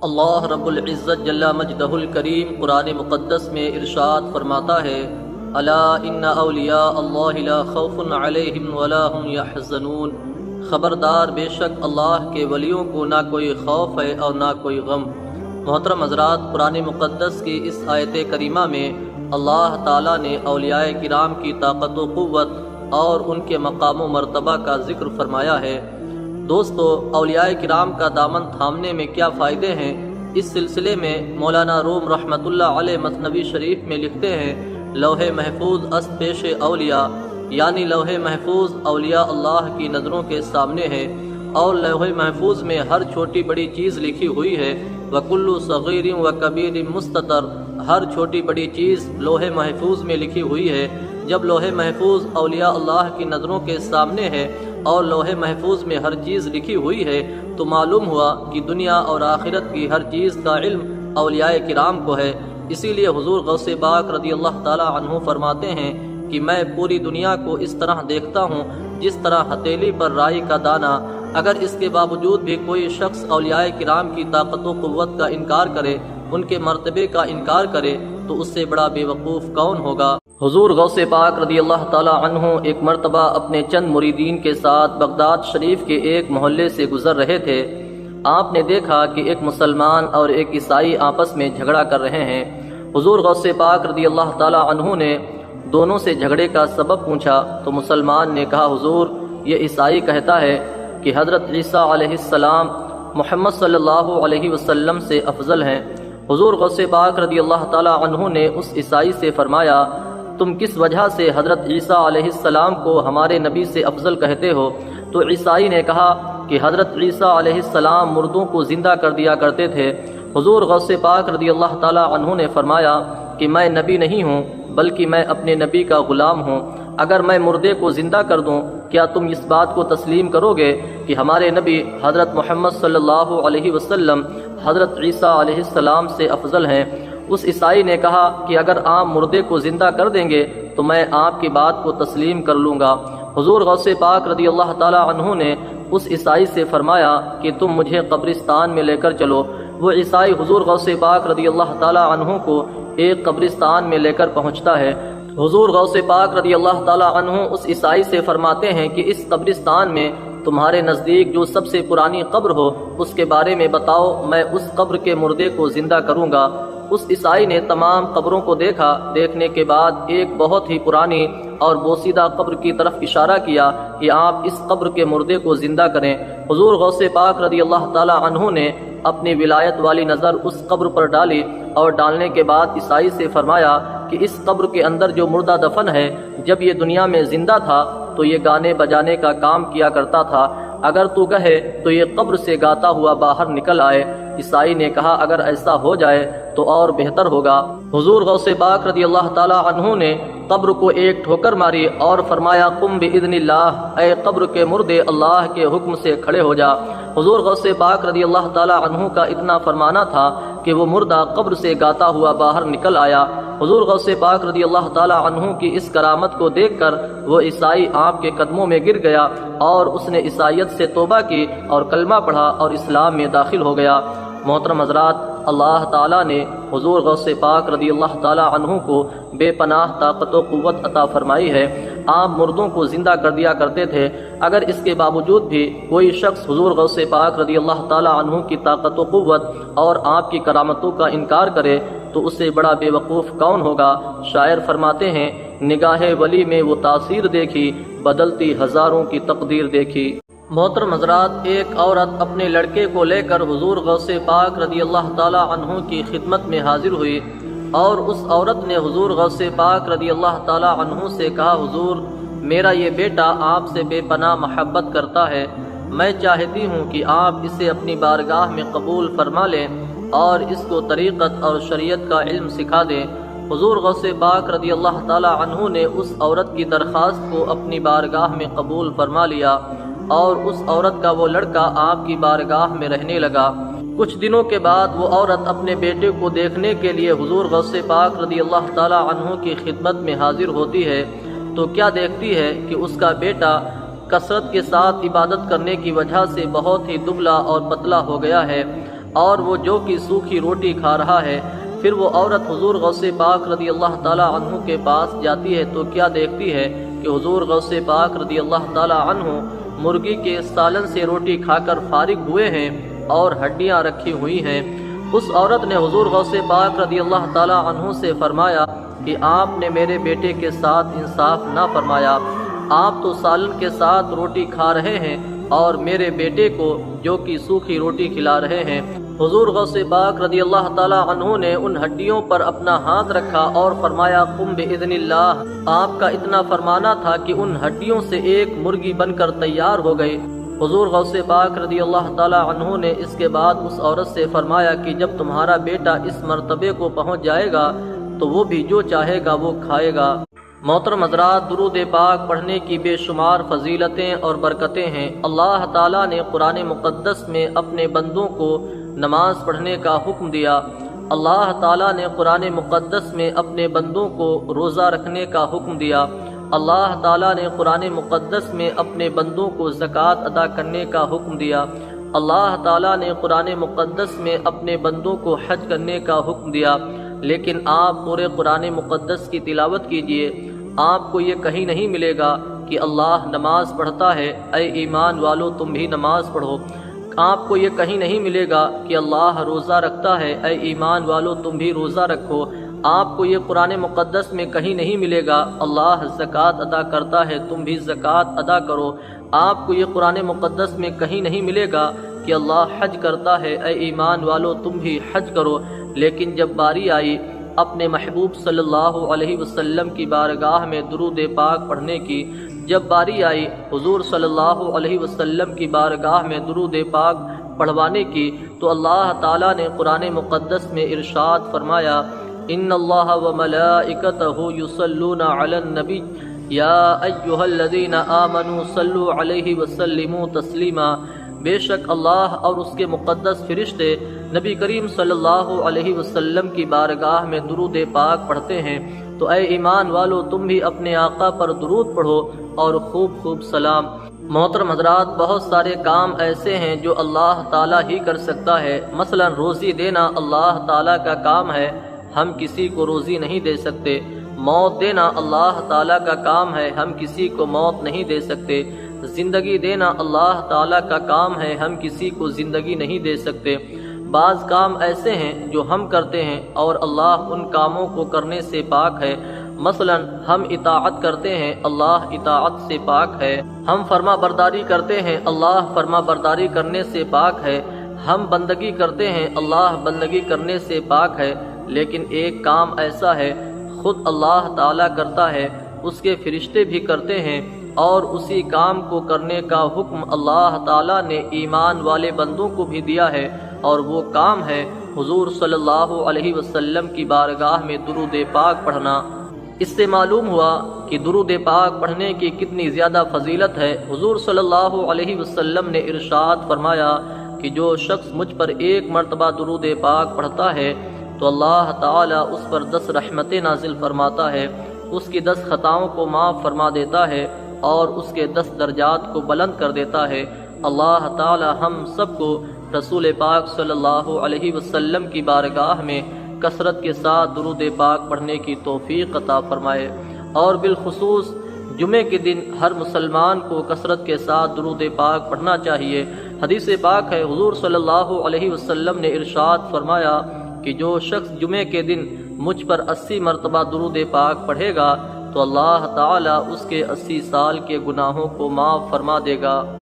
اللہ رب العزت جل مجدہ الکریم قرآن مقدس میں ارشاد فرماتا ہے، الا ان اولیاء اللہ لا خوف علیہم ولا هم یحزنون، خبردار بے شک اللہ کے ولیوں کو نہ کوئی خوف ہے اور نہ کوئی غم۔ محترم حضرات، قرآن مقدس کی اس آیت کریمہ میں اللہ تعالیٰ نے اولیاء کرام کی طاقت و قوت اور ان کے مقام و مرتبہ کا ذکر فرمایا ہے۔ دوستو، اولیاء کرام کا دامن تھامنے میں کیا فائدے ہیں؟ اس سلسلے میں مولانا روم رحمۃ اللہ علیہ مثنوی شریف میں لکھتے ہیں، لوح محفوظ از پیش اولیاء، یعنی لوح محفوظ اولیاء اللہ کی نظروں کے سامنے ہے، اور لوح محفوظ میں ہر چھوٹی بڑی چیز لکھی ہوئی ہے۔ وَكُلُّ صَغِيرٍ وَكَبِيرٍ مُسْتَطَرٍ، ہر چھوٹی بڑی چیز لوح محفوظ میں لکھی ہوئی ہے۔ جب لوح محفوظ اولیاء اللہ کی نظروں کے سامنے ہے اور لوح محفوظ میں ہر چیز لکھی ہوئی ہے تو معلوم ہوا کہ دنیا اور آخرت کی ہر چیز کا علم اولیاء کرام کو ہے۔ اسی لیے حضور غوث پاک رضی اللہ تعالی عنہ فرماتے ہیں کہ میں پوری دنیا کو اس طرح دیکھتا ہوں جس طرح ہتھیلی پر رائی کا دانہ۔ اگر اس کے باوجود بھی کوئی شخص اولیاء کرام کی طاقت و قوت کا انکار کرے، ان کے مرتبے کا انکار کرے، تو اس سے بڑا بے وقوف کون ہوگا؟ حضور غوث پاک رضی اللہ تعالی عنہ ایک مرتبہ اپنے چند مریدین کے ساتھ بغداد شریف کے ایک محلے سے گزر رہے تھے۔ آپ نے دیکھا کہ ایک مسلمان اور ایک عیسائی آپس میں جھگڑا کر رہے ہیں۔ حضور غوث پاک رضی اللہ تعالی عنہ نے دونوں سے جھگڑے کا سبب پوچھا تو مسلمان نے کہا، حضور، یہ عیسائی کہتا ہے کہ حضرت عیسیٰ علیہ السلام محمد صلی اللہ علیہ وسلم سے افضل ہیں۔ حضور غوث پاک رضی اللہ تعالی عنہ نے اس عیسائی سے فرمایا، تم کس وجہ سے حضرت عیسیٰ علیہ السلام کو ہمارے نبی سے افضل کہتے ہو؟ تو عیسائی نے کہا کہ حضرت عیسیٰ علیہ السلام مردوں کو زندہ کر دیا کرتے تھے۔ حضور غوث پاک رضی اللہ تعالی عنہ نے فرمایا کہ میں نبی نہیں ہوں بلکہ میں اپنے نبی کا غلام ہوں۔ اگر میں مردے کو زندہ کر دوں، کیا تم اس بات کو تسلیم کرو گے کہ ہمارے نبی حضرت محمد صلی اللہ علیہ وسلم حضرت عیسیٰ علیہ السلام سے افضل ہیں؟ اس عیسائی نے کہا کہ اگر آپ مردے کو زندہ کر دیں گے تو میں آپ کی بات کو تسلیم کر لوں گا۔ حضور غوث پاک رضی اللہ تعالی عنہ نے اس عیسائی سے فرمایا کہ تم مجھے قبرستان میں لے کر چلو۔ وہ عیسائی حضور غوث پاک رضی اللہ تعالی عنہ کو ایک قبرستان میں لے کر پہنچتا ہے۔ حضور غوث پاک رضی اللہ تعالی عنہ اس عیسائی سے فرماتے ہیں کہ اس قبرستان میں تمہارے نزدیک جو سب سے پرانی قبر ہو اس کے بارے میں بتاؤ، میں اس قبر کے مردے کو زندہ کروں گا۔ اس عیسائی نے تمام قبروں کو دیکھا۔ دیکھنے کے بعد ایک بہت ہی پرانی اور بوسیدہ قبر کی طرف اشارہ کیا کہ آپ اس قبر کے مردے کو زندہ کریں۔ حضور غوث پاک رضی اللہ تعالی عنہ نے اپنی ولایت والی نظر اس قبر پر ڈالی اور ڈالنے کے بعد عیسائی سے فرمایا کہ اس قبر کے اندر جو مردہ دفن ہے، جب یہ دنیا میں زندہ تھا تو یہ گانے بجانے کا کام کیا کرتا تھا، اگر تو کہے تو یہ قبر سے گاتا ہوا باہر نکل آئے۔ عیسائی نے کہا اگر ایسا ہو جائے تو اور بہتر ہوگا۔ حضور غوث پاک رضی اللہ تعالی عنہ نے قبر کو ایک ٹھوکر ماری اور فرمایا، قم باذن اللہ، اے قبر کے مردے اللہ کے حکم سے کھڑے ہو جا۔ حضور غوث پاک رضی اللہ تعالی عنہ کا اتنا فرمانا تھا کہ وہ مردہ قبر سے گاتا ہوا باہر نکل آیا۔ حضور غوث پاک رضی اللہ تعالی عنہ کی اس کرامت کو دیکھ کر وہ عیسائی آپ کے قدموں میں گر گیا اور اس نے عیسائیت سے توبہ کی اور کلمہ پڑھا اور اسلام میں داخل ہو گیا۔ محترم حضرات، اللہ تعالیٰ نے حضور غوث پاک رضی اللہ تعالی عنہ کو بے پناہ طاقت و قوت عطا فرمائی ہے۔ آپ مردوں کو زندہ کر دیا کرتے تھے۔ اگر اس کے باوجود بھی کوئی شخص حضور غوث پاک رضی اللہ تعالی عنہ کی طاقت و قوت اور آپ کی کرامتوں کا انکار کرے تو اس سے بڑا بے وقوف کون ہوگا؟ شاعر فرماتے ہیں، نگاہ ولی میں وہ تاثیر دیکھی، بدلتی ہزاروں کی تقدیر دیکھی۔ محترم حضرات، ایک عورت اپنے لڑکے کو لے کر حضور غوث پاک رضی اللہ تعالی عنہ کی خدمت میں حاضر ہوئی اور اس عورت نے حضور غوث پاک رضی اللہ تعالی عنہ سے کہا، حضور، میرا یہ بیٹا آپ سے بے پناہ محبت کرتا ہے، میں چاہتی ہوں کہ آپ اسے اپنی بارگاہ میں قبول فرما لیں اور اس کو طریقت اور شریعت کا علم سکھا دیں۔ حضور غوث پاک رضی اللہ تعالی عنہ نے اس عورت کی درخواست کو اپنی بارگاہ میں قبول فرما لیا اور اس عورت کا وہ لڑکا آپ کی بارگاہ میں رہنے لگا۔ کچھ دنوں کے بعد وہ عورت اپنے بیٹے کو دیکھنے کے لیے حضور غوث پاک رضی اللہ تعالی عنہ کی خدمت میں حاضر ہوتی ہے تو کیا دیکھتی ہے کہ اس کا بیٹا کثرت کے ساتھ عبادت کرنے کی وجہ سے بہت ہی دبلا اور پتلا ہو گیا ہے۔ اور وہ جو کہ سوکھی روٹی کھا رہا ہے۔ پھر وہ عورت حضور غوث پاک رضی اللہ تعالی عنہ کے پاس جاتی ہے تو کیا دیکھتی ہے کہ حضور غوث پاک رضی اللہ تعالی عنہ مرغی کے سالن سے روٹی کھا کر فارغ ہوئے ہیں اور ہڈیاں رکھی ہوئی ہیں۔ اس عورت نے حضور غوث پاک رضی اللہ تعالی عنہ سے فرمایا کہ آپ نے میرے بیٹے کے ساتھ انصاف نہ فرمایا، آپ تو سالن کے ساتھ روٹی کھا رہے ہیں اور میرے بیٹے کو جو کہ سوکھی روٹی کھلا رہے ہیں۔ حضور غوث پاک رضی اللہ تعالی عنہ نے ان ہڈیوں پر اپنا ہاتھ رکھا اور فرمایا قم باذن اللہ۔ آپ کا اتنا فرمانا تھا کہ ان ہڈیوں سے ایک مرغی بن کر تیار ہو گئی۔ حضور غوث پاک رضی اللہ تعالی عنہ نے اس کے بعد اس عورت سے فرمایا کہ جب تمہارا بیٹا اس مرتبے کو پہنچ جائے گا تو وہ بھی جو چاہے گا وہ کھائے گا۔ محترم حضرات، درود پاک پڑھنے کی بے شمار فضیلتیں اور برکتیں ہیں۔ اللہ تعالیٰ نے قرآن مقدس میں اپنے بندوں کو نماز پڑھنے کا حکم دیا۔ اللہ تعالیٰ نے قرآن مقدس میں اپنے بندوں کو روزہ رکھنے کا حکم دیا۔ اللہ تعالیٰ نے قرآن مقدس میں اپنے بندوں کو زکوٰۃ ادا کرنے کا حکم دیا۔ اللہ تعالیٰ نے قرآن مقدس میں اپنے بندوں کو حج کرنے کا حکم دیا۔ لیکن آپ پورے قرآن مقدس کی تلاوت کیجئے، آپ کو یہ کہیں نہیں ملے گا کہ اللہ نماز پڑھتا ہے، اے ایمان والو تم بھی نماز پڑھو۔ آپ کو یہ کہیں نہیں ملے گا کہ اللہ روزہ رکھتا ہے، اے ایمان والو تم بھی روزہ رکھو۔ آپ کو یہ قرآن مقدس میں کہیں نہیں ملے گا اللہ زکوٰۃ ادا کرتا ہے، تم بھی زکوٰۃ ادا کرو۔ آپ کو یہ قرآن مقدس میں کہیں نہیں ملے گا کہ اللہ حج کرتا ہے، اے ایمان والو تم بھی حج کرو۔ لیکن جب باری آئی اپنے محبوب صلی اللہ علیہ وسلم کی بارگاہ میں درود پاک پڑھنے کی، جب باری آئی حضور صلی اللہ علیہ وسلم کی بارگاہ میں درود پاک پڑھوانے کی، تو اللہ تعالیٰ نے قرآن مقدس میں ارشاد فرمایا ان اللہ وملائکتہ یصلون علی النبی یا ایھا الذین آمنوا صلوا علیہ وسلموا تسلیما۔ بے شک اللہ اور اس کے مقدس فرشتے نبی کریم صلی اللہ علیہ وسلم کی بارگاہ میں درود پاک پڑھتے ہیں، تو اے ایمان والو تم بھی اپنے آقا پر درود پڑھو اور خوب خوب سلام۔ محترم حضرات، بہت سارے کام ایسے ہیں جو اللہ تعالیٰ ہی کر سکتا ہے۔ مثلا روزی دینا اللہ تعالیٰ کا کام ہے، ہم کسی کو روزی نہیں دے سکتے۔ موت دینا اللہ تعالیٰ کا کام ہے، ہم کسی کو موت نہیں دے سکتے۔ زندگی دینا اللہ تعالیٰ کا کام ہے، ہم کسی کو زندگی نہیں دے سکتے۔ بعض کام ایسے ہیں جو ہم کرتے ہیں اور اللہ ان کاموں کو کرنے سے پاک ہے۔ مثلا ہم اطاعت کرتے ہیں، اللہ اطاعت سے پاک ہے۔ ہم فرما برداری کرتے ہیں، اللہ فرما برداری کرنے سے پاک ہے۔ ہم بندگی کرتے ہیں، اللہ بندگی کرنے سے پاک ہے۔ لیکن ایک کام ایسا ہے خود اللہ تعالیٰ کرتا ہے، اس کے فرشتے بھی کرتے ہیں، اور اسی کام کو کرنے کا حکم اللہ تعالیٰ نے ایمان والے بندوں کو بھی دیا ہے، اور وہ کام ہے حضور صلی اللہ علیہ وسلم کی بارگاہ میں درود پاک پڑھنا۔ اس سے معلوم ہوا کہ درود پاک پڑھنے کی کتنی زیادہ فضیلت ہے۔ حضور صلی اللہ علیہ وسلم نے ارشاد فرمایا کہ جو شخص مجھ پر ایک مرتبہ درود پاک پڑھتا ہے تو اللہ تعالیٰ اس پر 10 رحمتیں نازل فرماتا ہے، اس کی 10 خطاؤں کو معاف فرما دیتا ہے اور اس کے 10 درجات کو بلند کر دیتا ہے۔ اللہ تعالیٰ ہم سب کو رسول پاک صلی اللہ علیہ وسلم کی بارگاہ میں کثرت کے ساتھ درود پاک پڑھنے کی توفیق عطا فرمائے، اور بالخصوص جمعے کے دن ہر مسلمان کو کثرت کے ساتھ درود پاک پڑھنا چاہیے۔ حدیث پاک ہے، حضور صلی اللہ علیہ وسلم نے ارشاد فرمایا کہ جو شخص جمعے کے دن مجھ پر 80 مرتبہ درود پاک پڑھے گا تو اللہ تعالیٰ اس کے 80 سال کے گناہوں کو معاف فرما دے گا۔